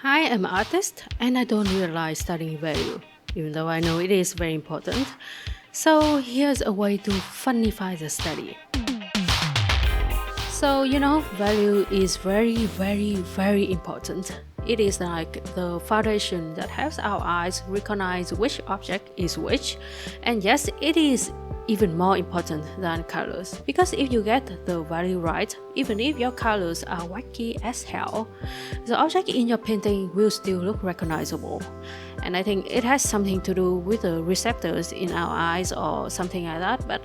Hi, I'm an artist and I don't realize studying value, even though I know it is very important. So here's a way to funnify the study. Value is very important. It is like the foundation that helps our eyes recognize which object is which. And yes, it is even more important than colors. Because if you get the value right, even if your colors are wacky as hell, the object in your painting will still look recognizable. And I think it has something to do with the receptors in our eyes or something like that, but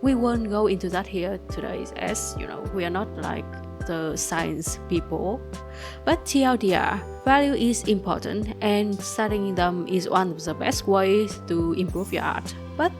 we won't go into that here today, as we are not like the science people. But TLDR, value is important and studying them is one of the best ways to improve your art. But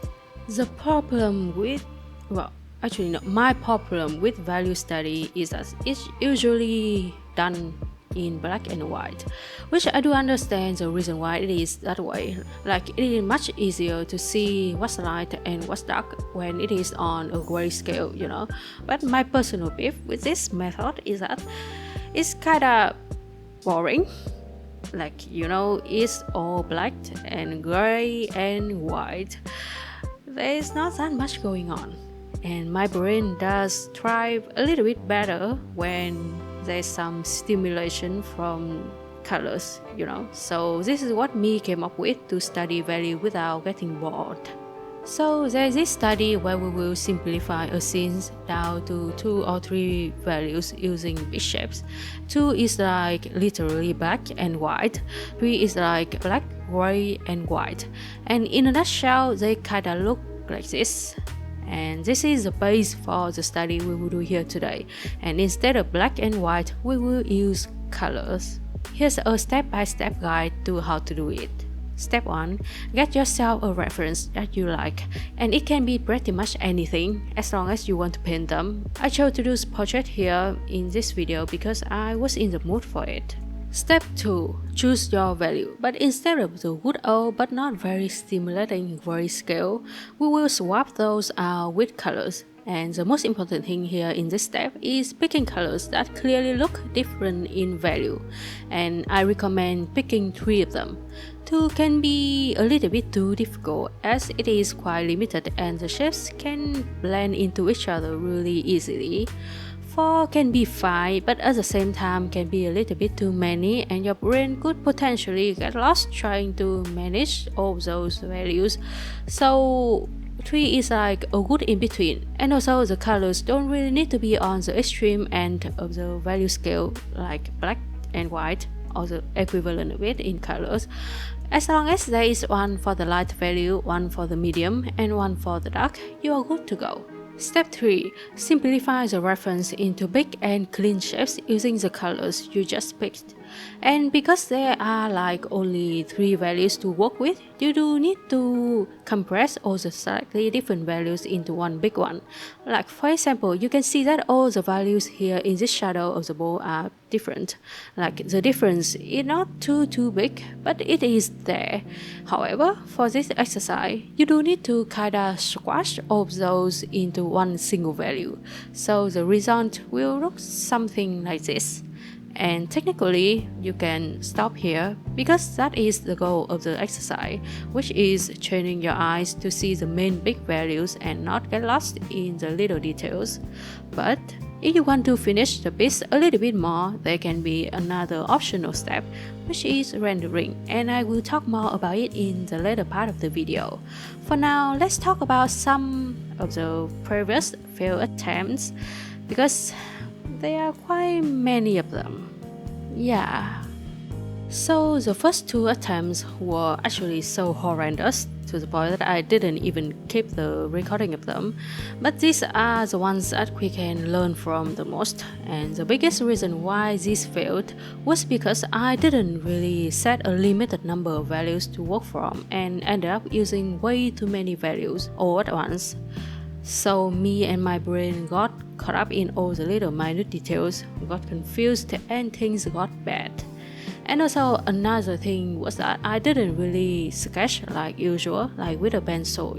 the problem with, my problem with value study is that it's usually done in black and white, which I do understand the reason why it is that way. Like, it is much easier to see what's light and what's dark when it is on a grayscale. But my personal beef with this method is that it's kinda boring. It's all black and gray and white. There's not that much going on, and my brain does thrive a little bit better when there's some stimulation from colors. So this is what me came up with to study value without getting bored. So there's this study where we will simplify a scene down to 2 or 3 values using big shapes. 2 is like literally black and white. 3 is like black, gray and white. And in a nutshell, they kinda look like this. And this is the base for the study we will do here today. And instead of black and white, we will use colors. Here's a step-by-step guide to how to do it. Step 1. Get yourself a reference that you like, and it can be pretty much anything as long as you want to paint them. I chose to do portrait here in this video because I was in the mood for it. Step 2. Choose your value, but instead of the good old but not very stimulating grayscale, we will swap those out with colors. And the most important thing here in this step is picking colors that clearly look different in value. And I recommend picking 3 of them. 2 can be a little bit too difficult as it is quite limited and the shapes can blend into each other really easily. 4 can be fine, but at the same time can be a little bit too many and your brain could potentially get lost trying to manage all those values. So 3 is like a good in between, and also the colors don't really need to be on the extreme end of the value scale like black and white or the equivalent of it in colors. As long as there is one for the light value, one for the medium, and one for the dark, you are good to go. Step 3. Simplify the reference into big and clean shapes using the colors you just picked. And because there are like only 3 values to work with, you do need to compress all the slightly different values into one big one. Like, for example, you can see that all the values here in this shadow of the bowl are different. Like, the difference is not too big, but it is there. However, for this exercise, you do need to kinda squash all of those into one single value. So the result will look something like this. And technically, you can stop here because that is the goal of the exercise, which is training your eyes to see the main big values and not get lost in the little details. But if you want to finish the piece a little bit more, there can be another optional step, which is rendering, and I will talk more about it in the later part of the video. For now, let's talk about some of the previous failed attempts, because there are quite many of them. Yeah. So the first 2 attempts were actually so horrendous to the point that I didn't even keep the recording of them. But these are the ones that we can learn from the most. And the biggest reason why these failed was because I didn't really set a limited number of values to work from and ended up using way too many values all at once. So me and my brain got caught up in all the little minute details, got confused, and things got bad. And also another thing was that I didn't really sketch like usual, like with a pencil.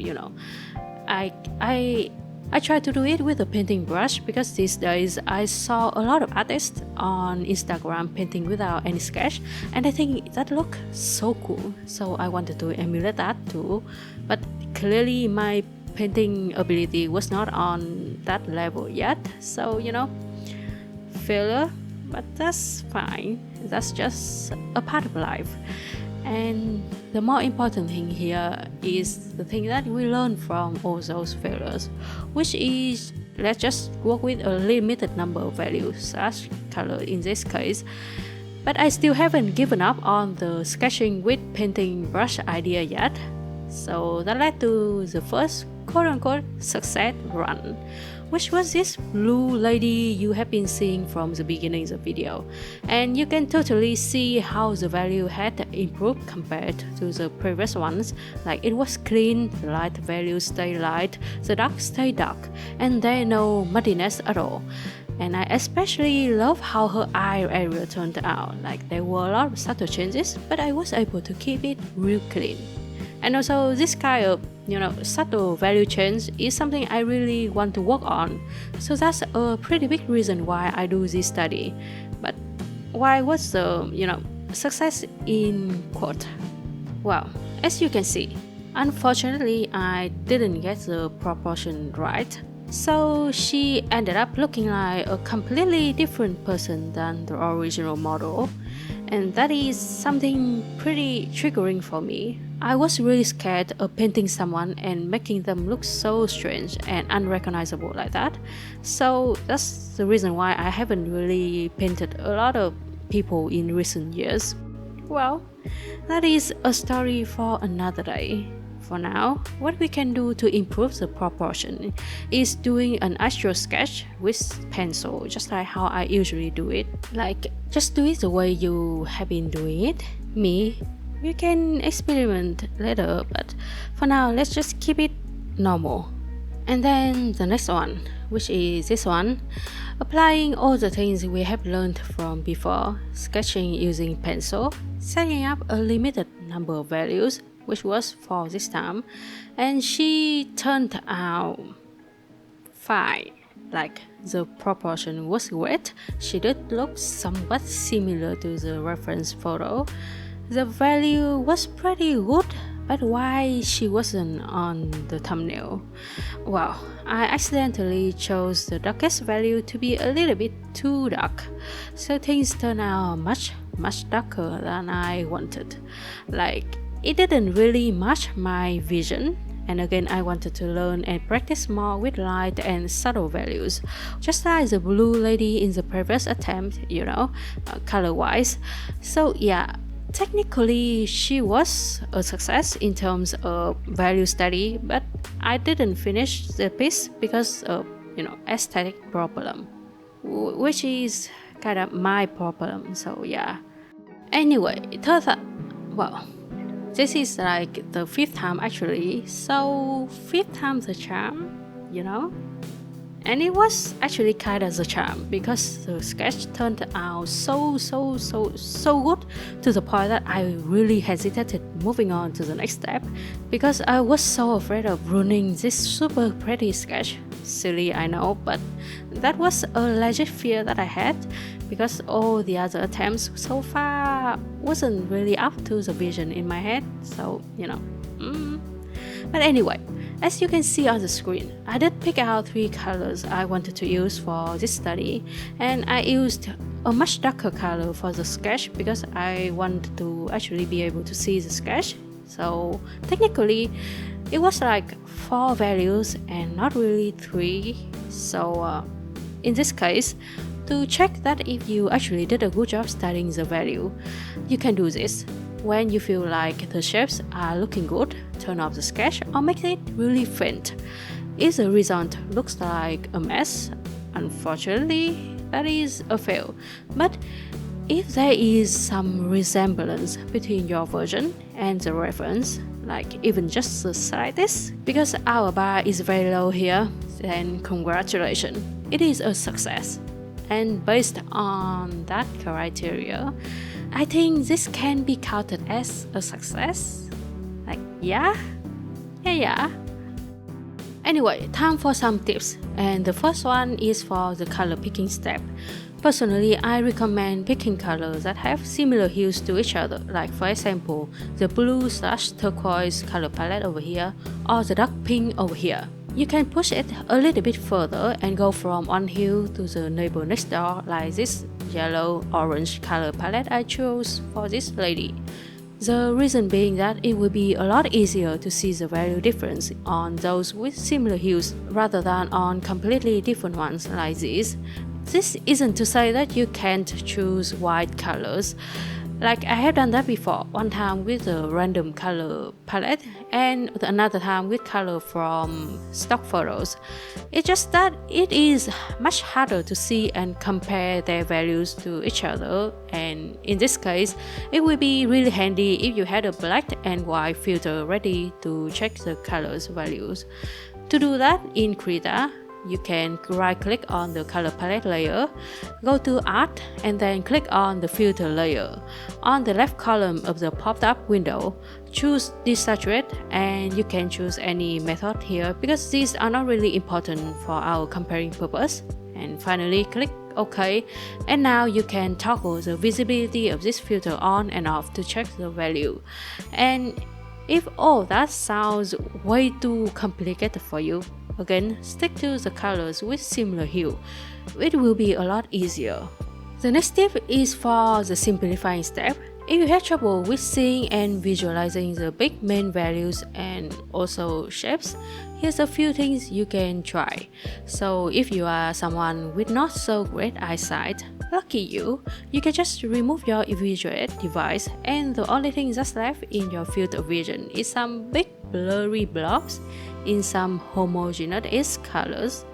I I tried to do it with a painting brush because these days I saw a lot of artists on Instagram painting without any sketch, and I think that looked so cool, so I wanted to emulate that too. But clearly my painting ability was not on that level yet, so failure, but that's fine. That's just a part of life. And the more important thing here is the thing that we learn from all those failures, which is let's just work with a limited number of values, such color in this case. But I still haven't given up on the sketching with painting brush idea yet. So that led to the first quote-unquote success run, which was this blue lady you have been seeing from the beginning of the video. And you can totally see how the value had improved compared to the previous ones. Like it was clean, the light value stay light, the dark stay dark, and there no muddiness at all. And I especially love how her eye area turned out. Like there were a lot of subtle changes, but I was able to keep it real clean. And also this kind of subtle value change is something I really want to work on. So that's a pretty big reason why I do this study. But why was the success in quote? Well, as you can see, unfortunately I didn't get the proportion right. So she ended up looking like a completely different person than the original model. And that is something pretty triggering for me. I was really scared of painting someone and making them look so strange and unrecognizable like that. So that's the reason why I haven't really painted a lot of people in recent years. Well, that is a story for another day. For now, what we can do to improve the proportion is doing an actual sketch with pencil, just like how I usually do it. Like, just do it the way you have been doing it. We can experiment later, but for now, let's just keep it normal. And then the next one, which is this one, applying all the things we have learned from before, sketching using pencil, setting up a limited number of values, which was 4 this time, and she turned out fine. Like the proportion was great. She did look somewhat similar to the reference photo. The value was pretty good, but why she wasn't on the thumbnail? Well, I accidentally chose the darkest value to be a little bit too dark, so things turned out much darker than I wanted. Like, it didn't really match my vision, and again I wanted to learn and practice more with light and subtle values, just like the blue lady in the previous attempt, color-wise. So yeah, technically she was a success in terms of value study, but I didn't finish the piece because of aesthetic problem, which is kind of my problem. So yeah. Anyway, this is like the 5th time actually, so 5th time's the charm, And it was actually kind of the charm because the sketch turned out so good to the point that I really hesitated moving on to the next step because I was so afraid of ruining this super pretty sketch. Silly, I know, but that was a legit fear that I had because all the other attempts so far wasn't really up to the vision in my head, so But anyway, as you can see on the screen, I did pick out 3 colors I wanted to use for this study, and I used a much darker color for the sketch because I wanted to actually be able to see the sketch. So technically, it was like 4 values and not really 3. So in this case, to check that if you actually did a good job studying the value, you can do this. When you feel like the shapes are looking good, turn off the sketch or make it really faint. If the result looks like a mess, unfortunately, that is a fail. But if there is some resemblance between your version and the reference, like even just the slightest, because our bar is very low here, then congratulations, it is a success. And based on that criteria, I think this can be counted as a success. Like, yeah. Anyway, time for some tips, and the first one is for the color picking step. Personally, I recommend picking colors that have similar hues to each other, like for example, the blue/turquoise color palette over here, or the dark pink over here. You can push it a little bit further and go from one hue to the neighbor next door, like this yellow-orange color palette I chose for this lady. The reason being that it will be a lot easier to see the value difference on those with similar hues rather than on completely different ones like this. This isn't to say that you can't choose white colors. Like I have done that before, one time with a random color palette and another time with color from stock photos. It's just that it is much harder to see and compare their values to each other, and in this case, it will be really handy if you had a black and white filter ready to check the colors values. To do that in Krita, you can right-click on the color palette layer, go to Art, and then click on the filter layer. On the left column of the pop-up window, choose Desaturate, and you can choose any method here because these are not really important for our comparing purpose. And finally, click OK, and now you can toggle the visibility of this filter on and off to check the value. And if all that sounds way too complicated for you, again, stick to the colors with similar hue. It will be a lot easier. The next step is for the simplifying step. If you have trouble with seeing and visualizing the big main values and also shapes, here's a few things you can try. So if you are someone with not so great eyesight, lucky you can just remove your evaluate device and the only thing that's left in your field of vision is some big blurry blobs in some homogeneous colors,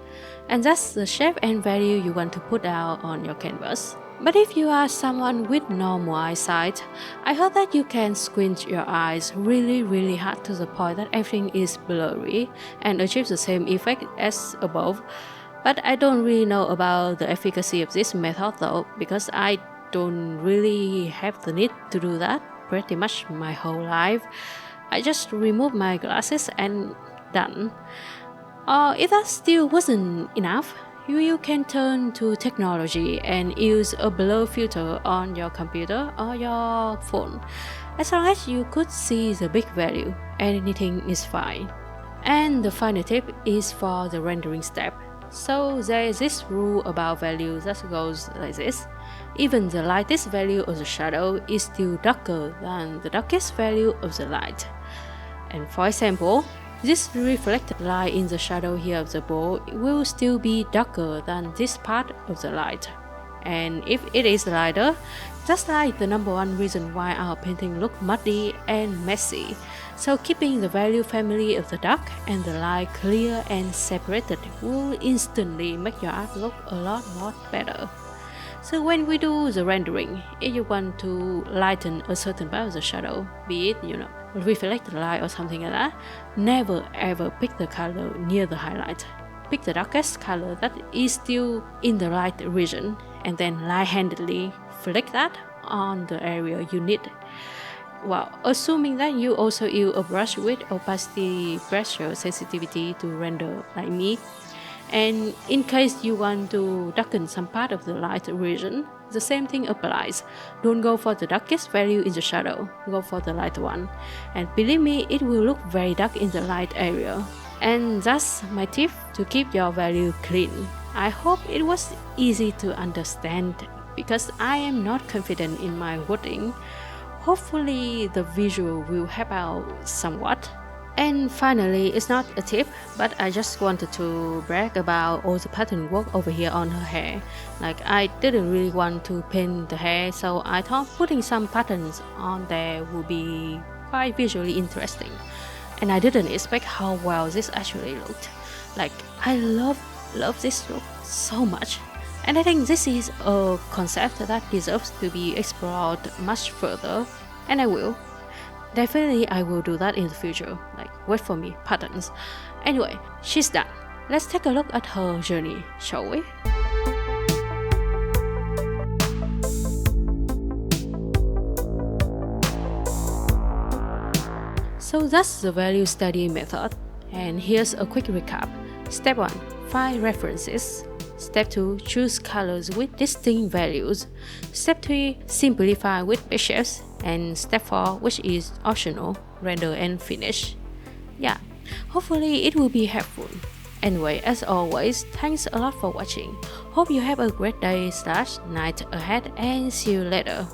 and that's the shape and value you want to put out on your canvas. But if you are someone with normal eyesight, I heard that you can squint your eyes really hard to the point that everything is blurry and achieve the same effect as above. But I don't really know about the efficacy of this method though, because I don't really have the need to do that pretty much my whole life. I just remove my glasses and done. Or if that still wasn't enough, you can turn to technology and use a blur filter on your computer or your phone. As long as you could see the big value, anything is fine. And the final tip is for the rendering step. So there is this rule about value that goes like this. Even the lightest value of the shadow is still darker than the darkest value of the light. And for example, this reflected light in the shadow here of the bowl will still be darker than this part of the light. And if it is lighter, that's like the number one reason why our painting look muddy and messy. So keeping the value family of the dark and the light clear and separated will instantly make your art look a lot more better. So when we do the rendering, if you want to lighten a certain part of the shadow, be it, reflect the light or something like that, never ever pick the color near the highlight. Pick the darkest color that is still in the light region and then light-handedly flick that on the area you need. Well, assuming that you also use a brush with opacity pressure sensitivity to render like me. And in case you want to darken some part of the light region, the same thing applies. Don't go for the darkest value in the shadow, go for the light one. And believe me, it will look very dark in the light area. And that's my tip to keep your value clean. I hope it was easy to understand because I am not confident in my wording. Hopefully the visual will help out somewhat. And finally, it's not a tip, but I just wanted to brag about all the pattern work over here on her hair. Like I didn't really want to paint the hair, so I thought putting some patterns on there would be quite visually interesting. And I didn't expect how well this actually looked. Like I love this look so much. And I think this is a concept that deserves to be explored much further, and I will. Definitely I will do that in the future, like wait for me, patterns. Anyway, she's done. Let's take a look at her journey, shall we? So that's the value study method. And here's a quick recap. Step 1. Find references. Step 2. Choose colors with distinct values. Step 3. Simplify with brushes. And step 4, which is optional, render and finish. Yeah, hopefully it will be helpful. Anyway, as always, thanks a lot for watching. Hope you have a great day/night ahead and see you later.